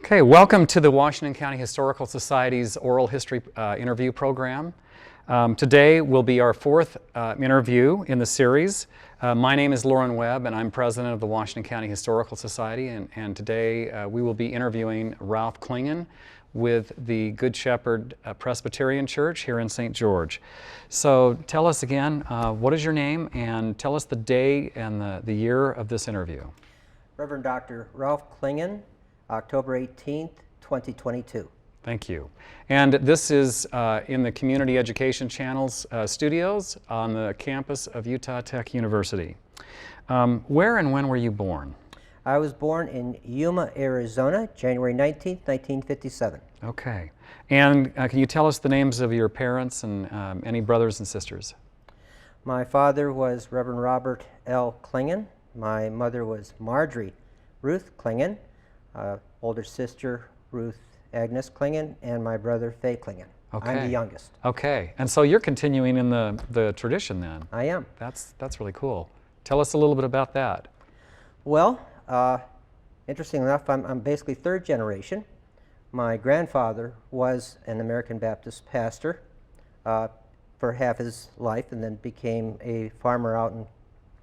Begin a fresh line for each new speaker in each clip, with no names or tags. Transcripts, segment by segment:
Okay, welcome to the Washington County Historical Society's oral history interview program. Today will be our fourth interview in the series. My name is Lauren Webb and I'm president of the Washington County Historical Society, and today we will be interviewing Ralph Clingan with the Good Shepherd Presbyterian Church here in St. George. So tell us again, what is your name, and tell us the day and the year of this interview.
Reverend Dr. Ralph Clingan, October 18th, 2022.
Thank you. And this is in the Community Education Channel's studios on the campus of Utah Tech University. Where and when were you born?
I was born in Yuma, Arizona, January 19th, 1957.
Okay. And can you tell us the names of your parents and any brothers and sisters?
My father was Reverend Robert L. Clingan. My mother was Marjorie Ruth Clingan. Older sister Ruth Agnes Clingan, and my brother Faye Clingan.
Okay.
I'm the youngest.
Okay, and so you're continuing in the tradition then?
I am.
That's really cool. Tell us a little bit about that.
Well, interestingly enough, I'm basically third generation. My grandfather was an American Baptist pastor for half his life, and then became a farmer out in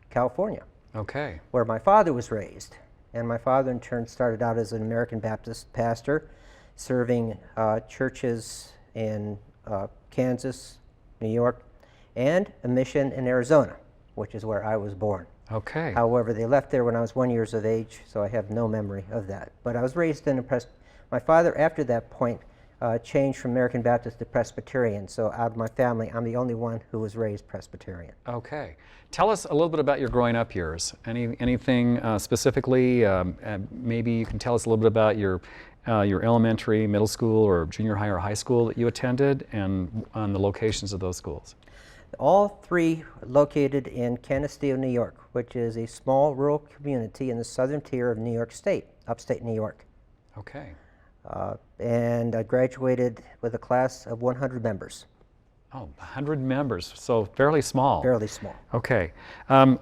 California.
Okay.
Where my father was raised. And my father, in turn, started out as an American Baptist pastor, serving churches in Kansas, New York, and a mission in Arizona, which is where I was born.
Okay.
However, they left there when I was 1 year of age, so I have no memory of that. But I was raised in a my father, after that point, changed from American Baptist to Presbyterian. So out of my family, I'm the only one who was raised Presbyterian.
Okay. Tell us a little bit about your growing up years. Anything specifically? Maybe you can tell us a little bit about your elementary, middle school, or junior high or high school that you attended, and on the locations of those schools.
All three located in Canisteo, New York, which is a small rural community in the southern tier of New York State, upstate New York.
Okay.
And I graduated with a class of 100 members.
Oh, 100 members, so fairly small.
Fairly small.
Okay.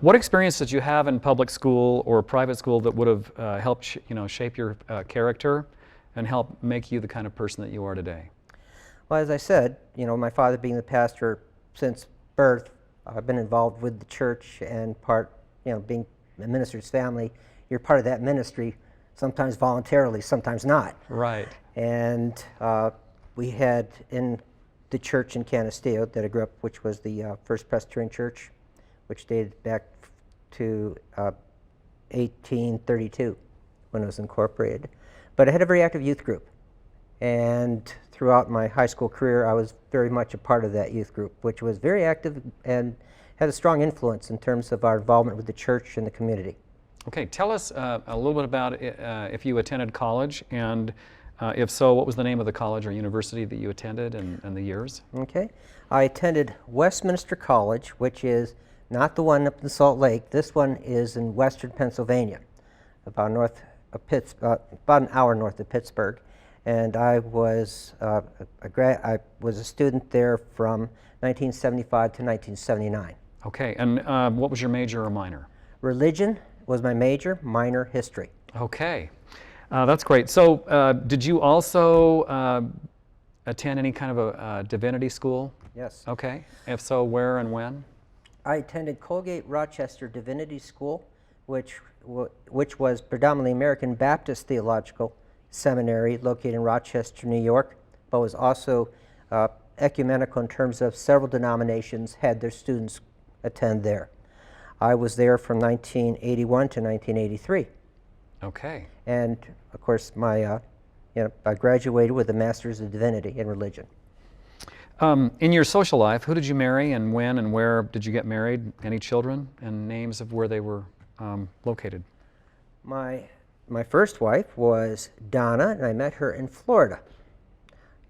What experience did you have in public school or private school that would have helped shape your character and help make you the kind of person that you are today?
Well, as I said, my father being the pastor since birth, I've been involved with the church and being a minister's family, you're part of that ministry, sometimes voluntarily, sometimes not.
Right.
And we had in the church in Canisteo that I grew up, which was the First Presbyterian Church, which dated back to 1832 when it was incorporated. But I had a very active youth group. And throughout my high school career, I was very much a part of that youth group, which was very active and had a strong influence in terms of our involvement with the church and the community. Okay,
tell us a little bit about if you attended college, and if so, what was the name of the college or university that you attended and the years?
Okay, I attended Westminster College, which is not the one up in Salt Lake. This one is in western Pennsylvania, about an hour north of Pittsburgh. And I was I was a student there from 1975 to 1979.
Okay, and what was your major or minor?
Religion was my major, minor history.
Okay, that's great. So did you also attend any kind of a divinity school?
Yes.
Okay, if so, where and when?
I attended Colgate Rochester Divinity School, which was predominantly American Baptist Theological Seminary located in Rochester, New York, but was also ecumenical in terms of several denominations had their students attend there. I was there from 1981 to 1983.
Okay.
And of course, I graduated with a Master's of Divinity in Religion.
In your social life, who did you marry, and when and where did you get married? Any children, and names of where they were located?
My first wife was Donna, and I met her in Florida.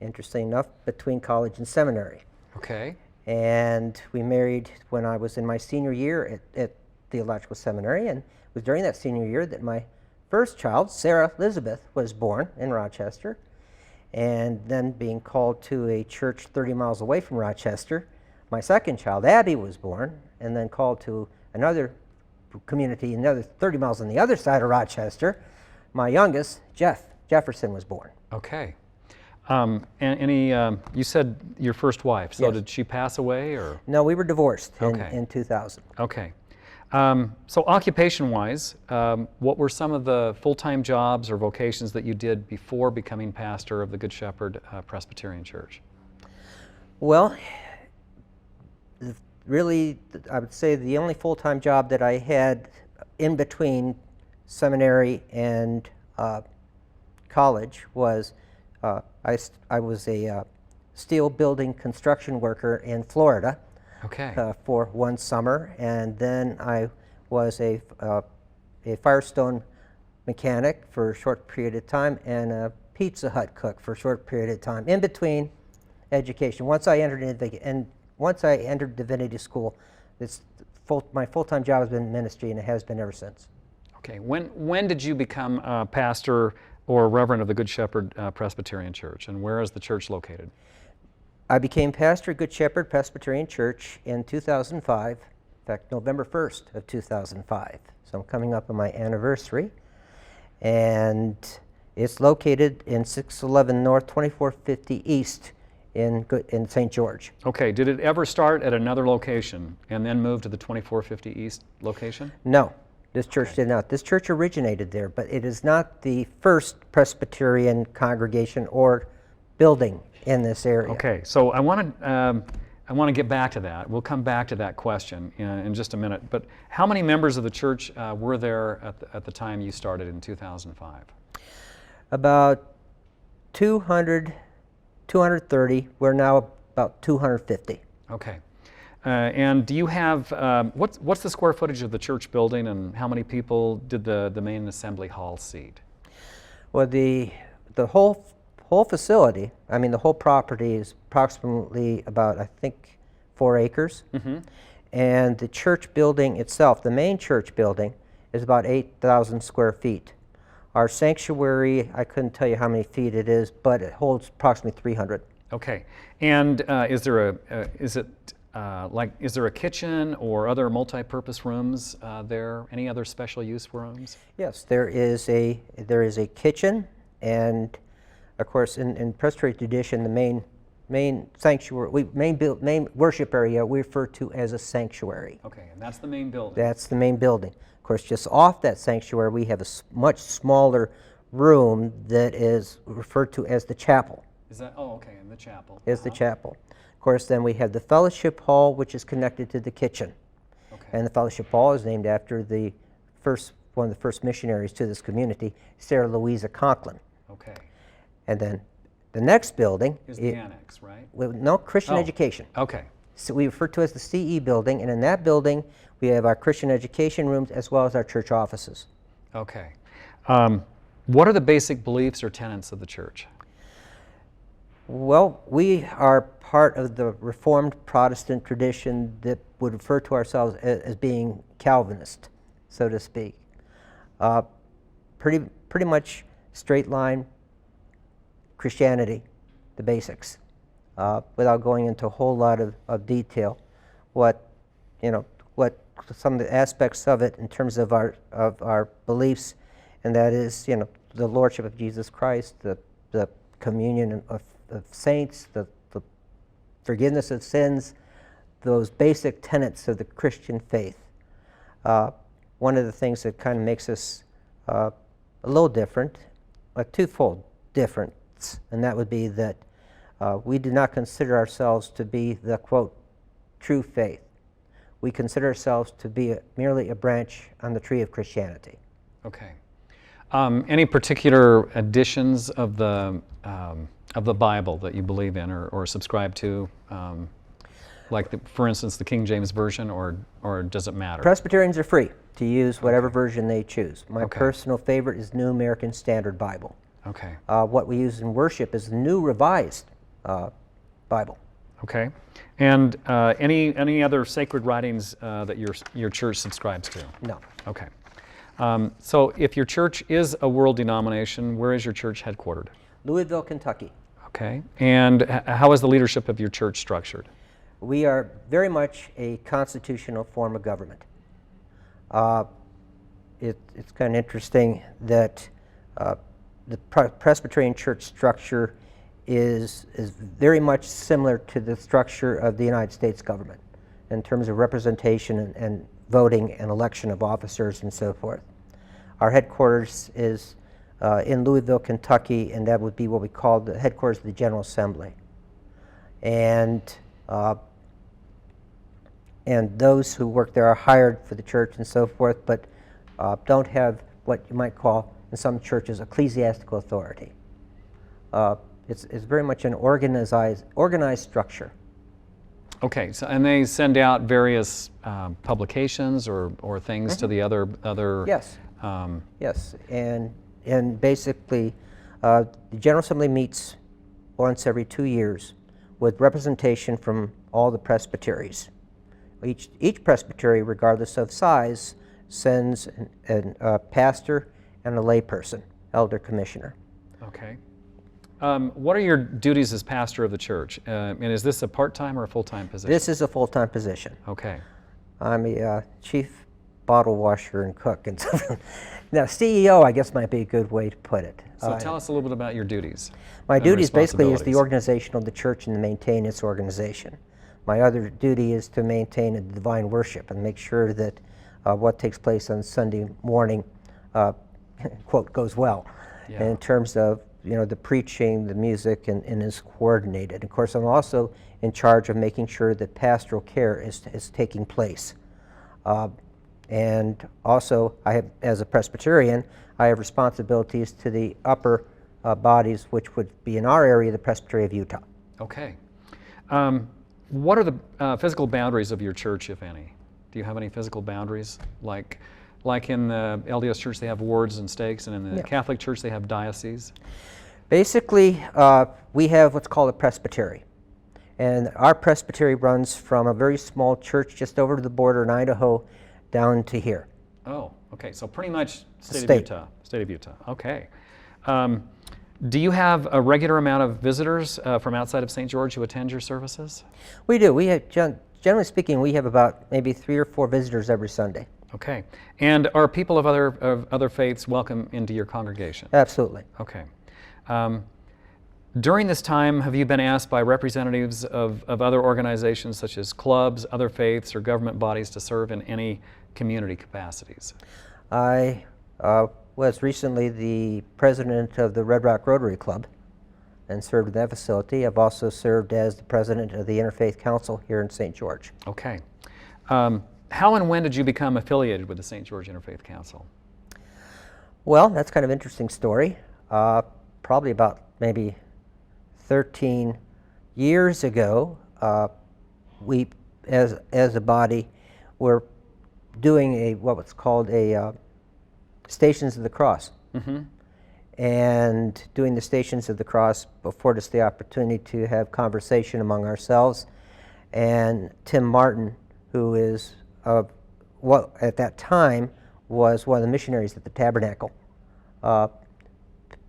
Interesting enough, between college and seminary.
Okay.
And we married when I was in my senior year at Theological Seminary, and it was during that senior year that my first child, Sarah Elizabeth, was born in Rochester. And then being called to a church 30 miles away from Rochester, my second child, Abby, was born, and then called to another community another 30 miles on the other side of Rochester. My youngest, Jeff Jefferson was born.
Okay. You said your first wife, so
Yes.
did she pass away, or?
No, we were divorced
Okay.
in 2000.
Okay. So occupation-wise, what were some of the full-time jobs or vocations that you did before becoming pastor of the Good Shepherd Presbyterian Church?
Well, really, I would say the only full-time job that I had in between seminary and college was I was a steel building construction worker in Florida.
Okay.
For one summer, and then I was a Firestone mechanic for a short period of time, and a Pizza Hut cook for a short period of time. In between education, once I entered divinity school, my full-time job has been ministry, and it has been ever since.
Okay. When did you become a pastor or reverend of the Good Shepherd Presbyterian Church, and where is the church located?
I became pastor at Good Shepherd Presbyterian Church in 2005, in fact, November 1st of 2005. So I'm coming up on my anniversary. And it's located in 611 North, 2450 East in St. George.
Okay. Did it ever start at another location and then move to the 2450 East location?
No, this church did not. This church originated there, but it is not the first Presbyterian congregation or building in this area.
Okay, so I want to get back to that. We'll come back to that question in just a minute. But how many members of the church were there at the time you started in 2005?
About 200, 230. We're now about 250.
Okay. And do you have, what's the square footage of the church building, and how many people did the main assembly hall seat?
Well, the whole facility, I mean, the whole property is approximately about, I think, 4 acres.
Mm-hmm.
And the church building itself, the main church building, is about 8,000 square feet. Our sanctuary, I couldn't tell you how many feet it is, but it holds approximately 300.
Okay. And is there a kitchen or other multi-purpose rooms there? Any other special use rooms?
Yes, there is a kitchen, and of course, in Presbyterian tradition, the main sanctuary, main worship area, we refer to as a sanctuary.
Okay, and that's the main building.
That's the main building. Of course, just off that sanctuary, we have a much smaller room that is referred to as the chapel.
Is that, oh, okay, in the chapel.
Is the chapel. Of course, then we have the fellowship hall, which is connected to the kitchen.
Okay.
And the fellowship hall is named after one of the first missionaries to this community, Sarah Louisa Conklin.
Okay.
And then the next building
is the annex, right?
No, Christian education.
Okay.
So we refer to as the CE building, and in that building we have our Christian education rooms as well as our church offices.
Okay. What are the basic beliefs or tenets of the church?
Well, we are part of the Reformed Protestant tradition that would refer to ourselves as being Calvinist, so to speak. Pretty much straight line Christianity, the basics, without going into a whole lot of detail. What some of the aspects of it in terms of our beliefs, and that is, the Lordship of Jesus Christ, the communion of saints, the forgiveness of sins, those basic tenets of the Christian faith. One of the things that kind of makes us a little different, a twofold difference, and that would be that we do not consider ourselves to be the, quote, true faith. We consider ourselves to be merely a branch on the tree of Christianity.
Okay. Any particular editions of the Bible that you believe in or subscribe to? Like, for instance, the King James Version, or does it matter?
Presbyterians are free to use whatever version they choose. My personal favorite is New American Standard Bible.
Okay.
What we use in worship is the New Revised Bible.
Okay. And any other sacred writings that your church subscribes to?
No.
Okay. So if your church is a world denomination, where is your church headquartered?
Louisville, Kentucky.
Okay. And how is the leadership of your church structured?
We are very much a constitutional form of government. It's kind of interesting that the Presbyterian church structure is very much similar to the structure of the United States government in terms of representation and voting and election of officers and so forth. Our headquarters is in Louisville, Kentucky, and that would be what we call the headquarters of the General Assembly. And those who work there are hired for the church and so forth, but don't have what you might call in some churches ecclesiastical authority. It's very much an organized structure.
Okay, so and they send out various publications or things to the other.
Yes. Yes, and basically, the General Assembly meets once every 2 years with representation from all the presbyteries. Each presbytery, regardless of size, sends a pastor and a layperson, elder commissioner.
Okay. What are your duties as pastor of the church? And is this a part-time or a full-time position?
This is a full-time position.
Okay.
I'm a chief bottle washer and cook. And now, CEO, I guess, might be a good way to put it.
So tell us a little bit about your duties.
My
and
duties basically is the
responsibilities.
organization of the church and to maintain its organization. My other duty is to maintain a divine worship and make sure that what takes place on Sunday morning, quote, goes well.
Yeah.
In terms of the preaching, the music, and is coordinated. Of course, I'm also in charge of making sure that pastoral care is taking place. And also, I have, as a Presbyterian, I have responsibilities to the upper bodies, which would be in our area, the Presbytery of Utah.
Okay. What are the physical boundaries of your church, if any? Do you have any physical boundaries? Like in the LDS Church, they have wards and stakes, and in the Catholic Church, they have dioceses?
Basically, we have what's called a presbytery. And our presbytery runs from a very small church just over to the border in Idaho down to here.
Oh, okay. So pretty much state of
State.
Utah. State of Utah. Okay. Do you have a regular amount of visitors from outside of St. George who attend your services?
We do. We have, generally speaking, we have about maybe 3 or 4 visitors every Sunday.
Okay. And are people of other faiths welcome into your congregation?
Absolutely.
Okay. During this time, have you been asked by representatives of other organizations such as clubs, other faiths, or government bodies to serve in any community capacities?
I was recently the president of the Red Rock Rotary Club and served in that facility. I've also served as the president of the Interfaith Council here in St. George.
Okay. How and when did you become affiliated with the St. George Interfaith Council?
Well, that's kind of an interesting story. Probably about maybe 13 years ago, we, as a body, were doing what was called a Stations of the Cross.
Mm-hmm.
And doing the Stations of the Cross afforded us the opportunity to have conversation among ourselves. And Tim Martin, who is what at that time was one of the missionaries at the Tabernacle,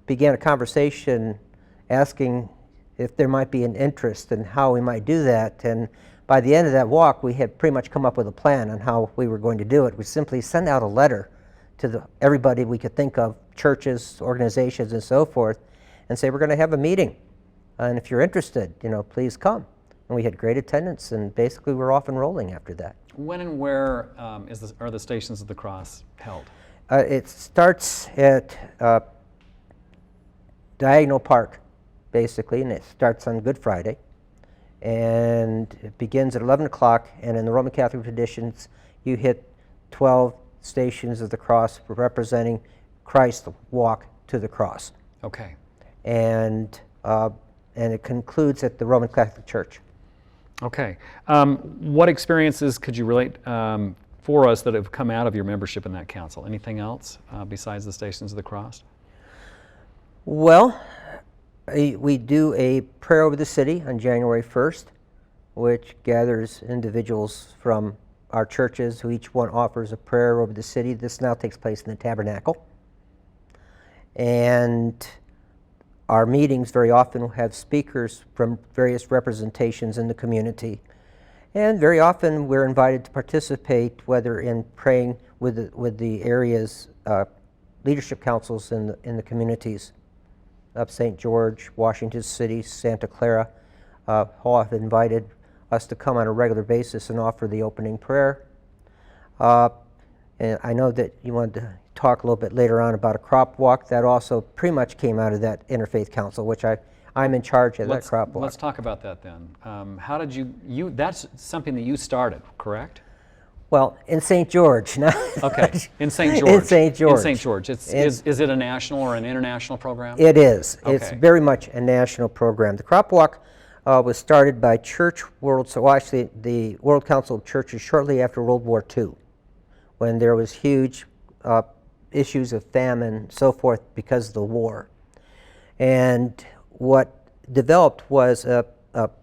began a conversation asking if there might be an interest in how we might do that. And by the end of that walk, we had pretty much come up with a plan on how we were going to do it. We simply sent out a letter to everybody we could think of, churches, organizations, and so forth, and say, we're going to have a meeting. And if you're interested, please come. And we had great attendance, and basically we're off and rolling after that.
When and where are the Stations of the Cross held?
It starts at Diagonal Park, basically, and it starts on Good Friday. And it begins at 11 o'clock, and in the Roman Catholic traditions, you hit 12 Stations of the Cross representing Christ's walk to the cross.
Okay.
And it concludes at the Roman Catholic Church.
Okay. What experiences could you relate for us that have come out of your membership in that council? Anything else besides the Stations of the Cross?
Well, we do a prayer over the city on January 1st, which gathers individuals from our churches who each one offers a prayer over the city. This now takes place in the Tabernacle. And our meetings very often will have speakers from various representations in the community. And very often we're invited to participate, whether in praying with the area's leadership councils in the communities. of St. George, Washington City, Santa Clara, all have invited us to come on a regular basis and offer the opening prayer. And I know that you wanted to talk a little bit later on about a crop walk. That also pretty much came out of that Interfaith Council, which I'm in charge of that crop walk.
Let's talk about that then. How did that's something that you started, correct?
Well, in St. George.
Okay, in St. George.
In St. George.
In St. George. Is it a national or an international program?
It is.
Okay.
It's very much a national program. The crop walk was started by Church World, so actually the World Council of Churches shortly after World War II, when there was huge issues of famine and so forth because of the war. And what developed was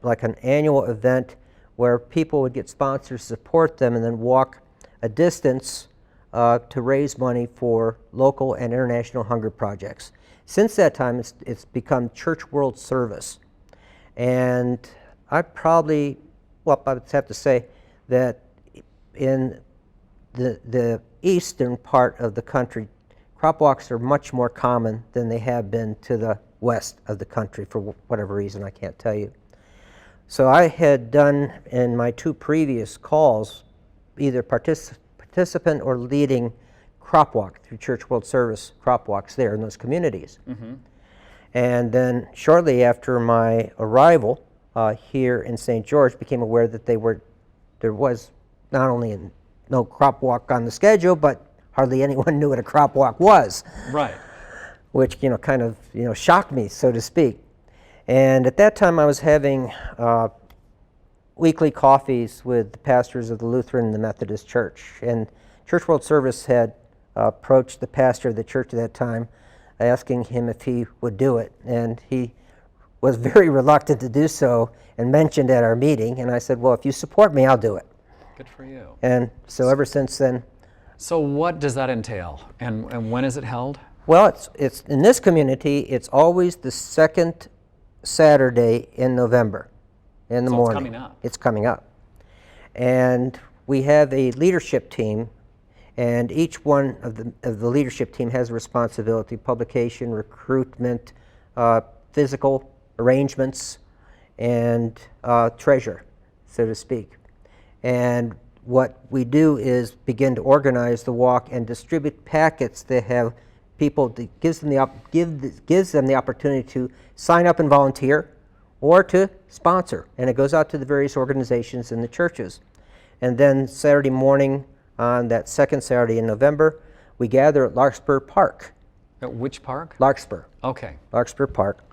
like an annual event where people would get sponsors to support them and then walk a distance to raise money for local and international hunger projects. Since that time, it's become Church World Service. And I would have to say that in the eastern part of the country, crop walks are much more common than they have been to the west of the country for whatever reason, I can't tell you. So I had done in my two previous calls either participant or leading crop walk through Church World Service crop walks there in those communities. Mm-hmm. And then shortly after my arrival here in St. George, became aware that there was not only no crop walk on the schedule, but hardly anyone knew what a crop walk was.
Right.
Which kind of shocked me, so to speak. And at that time, I was having weekly coffees with the pastors of the Lutheran and the Methodist Church. And Church World Service had approached the pastor of the church at that time, asking him if he would do it. And he was very reluctant to do so and mentioned at our meeting. And I said, well, if you support me, I'll do it.
Good for you.
And so ever since then.
So what does that entail? And when is it held?
Well, it's in this community, it's always the second Saturday in November in the morning.
It's coming up.
It's coming up. And we have a leadership team, and each one of the leadership team has a responsibility: publication, recruitment, physical arrangements, and treasure, so to speak. And what we do is begin to organize the walk and distribute packets that have people, that gives them the opportunity to sign up and volunteer or to sponsor. And it goes out to the various organizations in the churches. And then Saturday morning, on that second Saturday in November, we gather at Larkspur Park.
At which park?
Larkspur.
Okay.
Larkspur Park.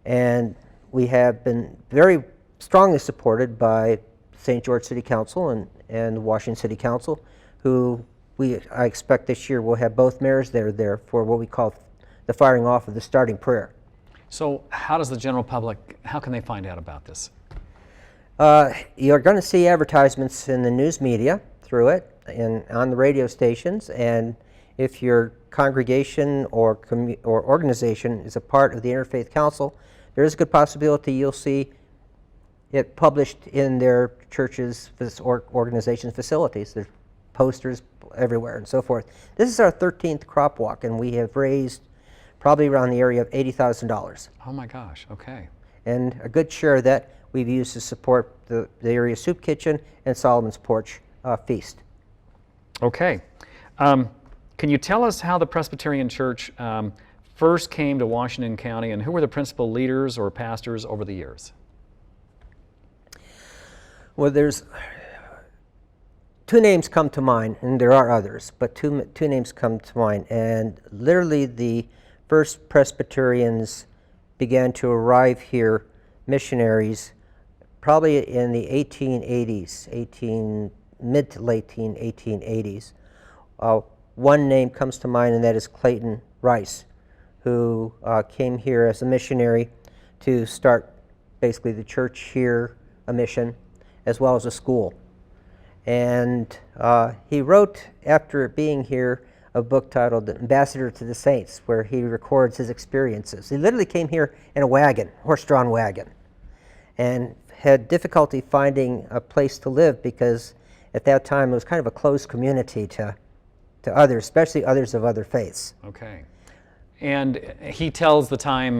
And we have been very strongly supported by St. George City Council and Washington City Council, who I expect this year we'll have both mayors there for what we call the firing off of the starting prayer.
So how does the general public, how can they find out about this?
You're going to see advertisements in the news media through it and on the radio stations, and if your congregation or organization is a part of the Interfaith Council, there is a good possibility you'll see it published in their churches or organizations' facilities. There's posters everywhere and so forth. This is our 13th crop walk, and we have raised probably around the area of $80,000.
Oh my gosh, okay.
And a good share of that we've used to support the area soup kitchen and Solomon's Porch feast.
Okay. Can you tell us how the Presbyterian Church first came to Washington County, and who were the principal leaders or pastors over the years?
Well, there's two names come to mind, and there are others, but two names come to mind. And literally the first Presbyterians began to arrive here, missionaries, probably in the 1880s, mid to late 1880s. One name comes to mind, and that is Clayton Rice, who came here as a missionary to start basically the church here, a mission, as well as a school. And he wrote, after being here, a book titled Ambassador to the Saints, where he records his experiences. He literally came here in a wagon, horse-drawn wagon, and had difficulty finding a place to live because at that time it was kind of a closed community to others, especially others of other faiths.
Okay. And he tells the time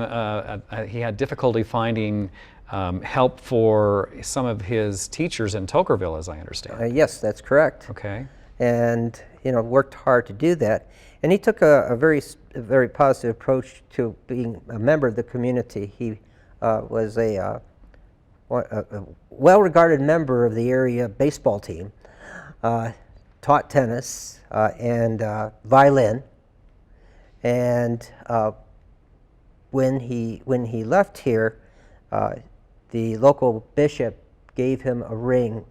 he had difficulty finding help for some of his teachers in Tokerville, as I understand.
Yes, that's correct.
Okay.
And worked hard to do that. And he took a very positive approach to being a member of the community. He was a well-regarded member of the area baseball team, taught tennis and violin. And when he left here, the local bishop gave him a ring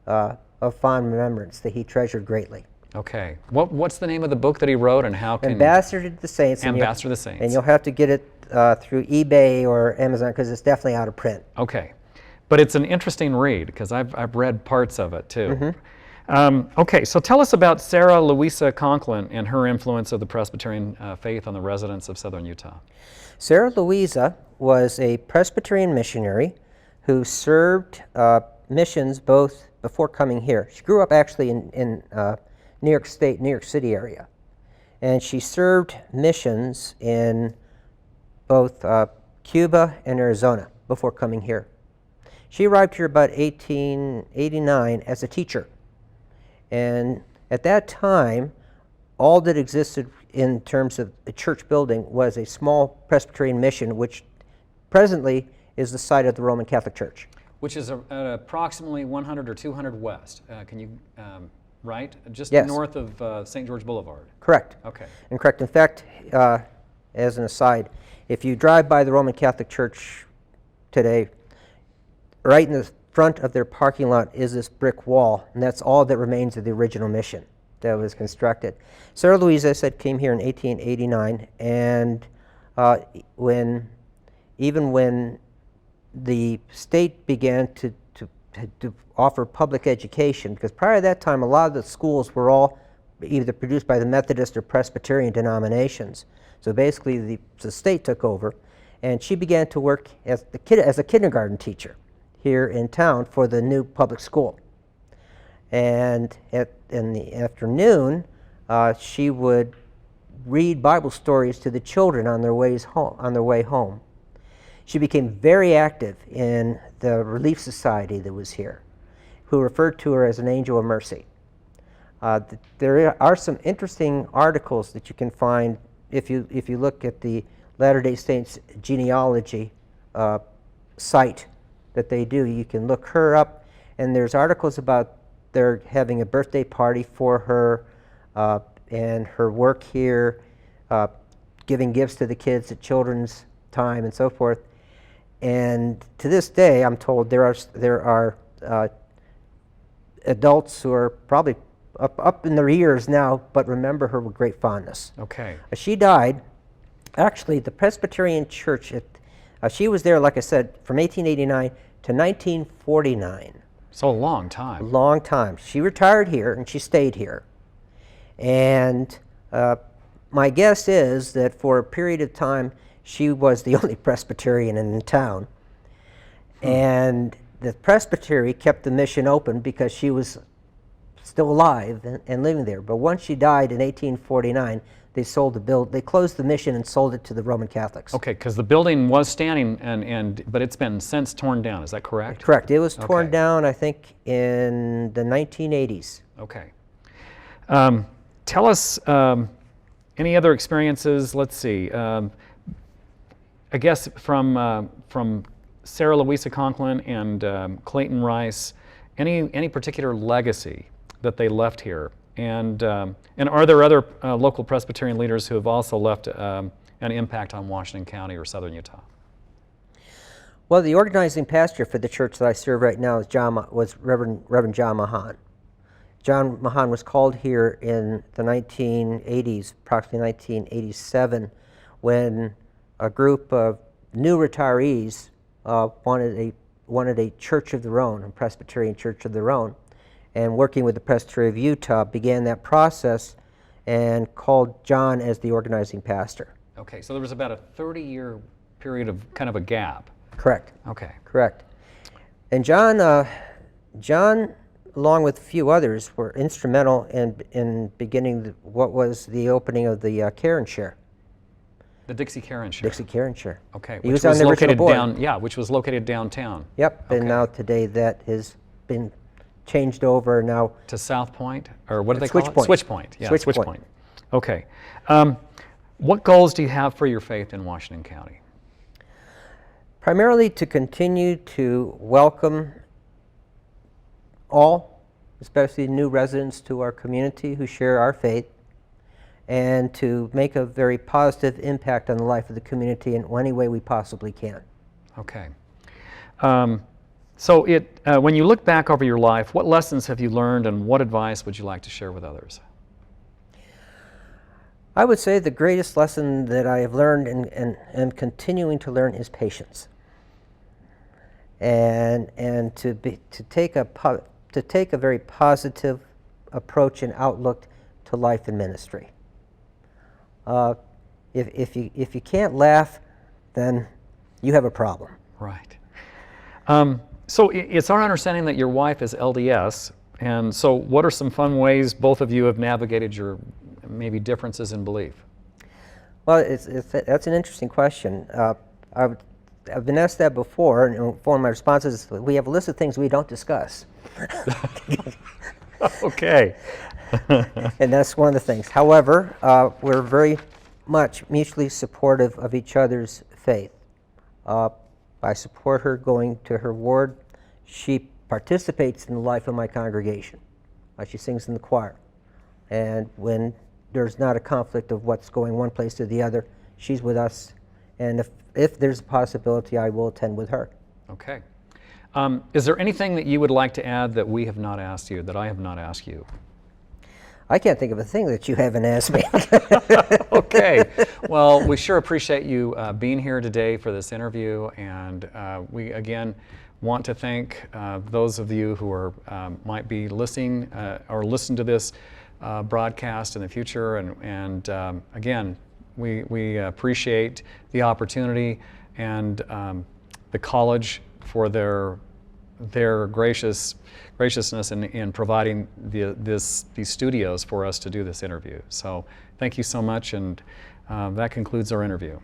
of fond remembrance that he treasured greatly.
Okay. What's the name of the book that he wrote, and how can...
Ambassador to the Saints.
Ambassador to the Saints.
And you'll have to get it through eBay or Amazon because it's definitely out of print.
Okay. But it's an interesting read because I've read parts of it too. Okay, so tell us about Sarah Louisa Conklin and her influence of the Presbyterian faith on the residents of southern Utah.
Sarah Louisa was a Presbyterian missionary who served missions both before coming here. She grew up actually in New York State, New York City area. And she served missions in both Cuba and Arizona before coming here. She arrived here about 1889 as a teacher. And at that time, all that existed in terms of the church building was a small Presbyterian mission, which presently is the site of the Roman Catholic Church.
Which is approximately 100 or 200 west. Can you, right? Just
Yes.
north of St. George Boulevard.
Correct.
Okay.
And correct. In fact, as an aside, if you drive by the Roman Catholic Church today, right in the front of their parking lot is this brick wall, and that's all that remains of the original mission that was constructed. Sarah Louisa, I said, came here in 1889, and even when the state began to offer public education, because prior to that time, a lot of the schools were all either produced by the Methodist or Presbyterian denominations. So basically, the state took over, and she began to work as a kindergarten teacher here in town for the new public school. And in the afternoon, she would read Bible stories to the children on their way home. She became very active in the Relief Society that was here, who referred to her as an angel of mercy. There are some interesting articles that you can find if you look at the Latter-day Saints genealogy site that they do. You can look her up, and there's articles about they're having a birthday party for her and her work here, giving gifts to the kids at children's time and so forth. And to this day, I'm told there are adults who are probably up in their years now, but remember her with great fondness.
Okay.
She died, actually, the Presbyterian Church, she was there, like I said, from 1889 to 1949.
So a long time.
A long time. She retired here, and she stayed here. And my guess is that for a period of time, she was the only Presbyterian in town. And the presbytery kept the mission open because she was still alive and living there. But once she died in 1849, they closed the mission and sold it to the Roman Catholics.
Okay, because the building was standing, but it's been since torn down. Is that correct?
Correct. It was torn
Okay.
down, I think, in the 1980s.
Okay. Tell us any other experiences. Let's see. I guess from Sarah Louisa Conklin and Clayton Rice, any particular legacy that they left here, and are there other local Presbyterian leaders who have also left an impact on Washington County or southern Utah?
Well, the organizing pastor for the church that I serve right now was Reverend John Mahan. John Mahan was called here in the 1980s, approximately 1987, when a group of new retirees wanted a church of their own, a Presbyterian church of their own. And working with the Presbytery of Utah, began that process and called John as the organizing pastor.
Okay, so there was about a 30-year period of kind of a gap.
Correct.
Okay.
Correct. And John, along with a few others, were instrumental in beginning what was the opening of the Care and Share.
The Dixie Karen Share.
Dixie Karen Share.
Okay.
He was on the original board.
Which was located downtown.
Yep,
Okay.
and now today that has been changed over now.
To South Point, or what do they call
Switch
it?
Point.
Switch Point. Yeah,
Switch
Switch
Point.
Point. Okay. What goals do you have for your faith in Washington County?
Primarily to continue to welcome all, especially new residents to our community who share our faith, and to make a very positive impact on the life of the community in any way we possibly can.
Okay. So when you look back over your life, what lessons have you learned and what advice would you like to share with others?
I would say the greatest lesson that I have learned and am continuing to learn is patience. And to take a very positive approach and outlook to life and ministry. If you can't laugh, then you have a problem.
Right. So it's our understanding that your wife is LDS, and so what are some fun ways both of you have navigated your maybe differences in belief?
Well, that's an interesting question. I've been asked that before, and one of my responses is we have a list of things we don't discuss.
Okay.
And that's one of the things. However, we're very much mutually supportive of each other's faith. I support her going to her ward. She participates in the life of my congregation. She sings in the choir. And when there's not a conflict of what's going one place to the other, she's with us. And if there's a possibility, I will attend with her.
Okay. Is there anything that you would like to add that we have not asked you, that I have not asked you?
I can't think of a thing that you haven't asked me.
Okay. Well, we sure appreciate you being here today for this interview, and we again want to thank those of you who are might be listening or listen to this broadcast in the future, and again, we appreciate the opportunity and the college for their graciousness in providing these studios for us to do this interview. So thank you so much, and that concludes our interview.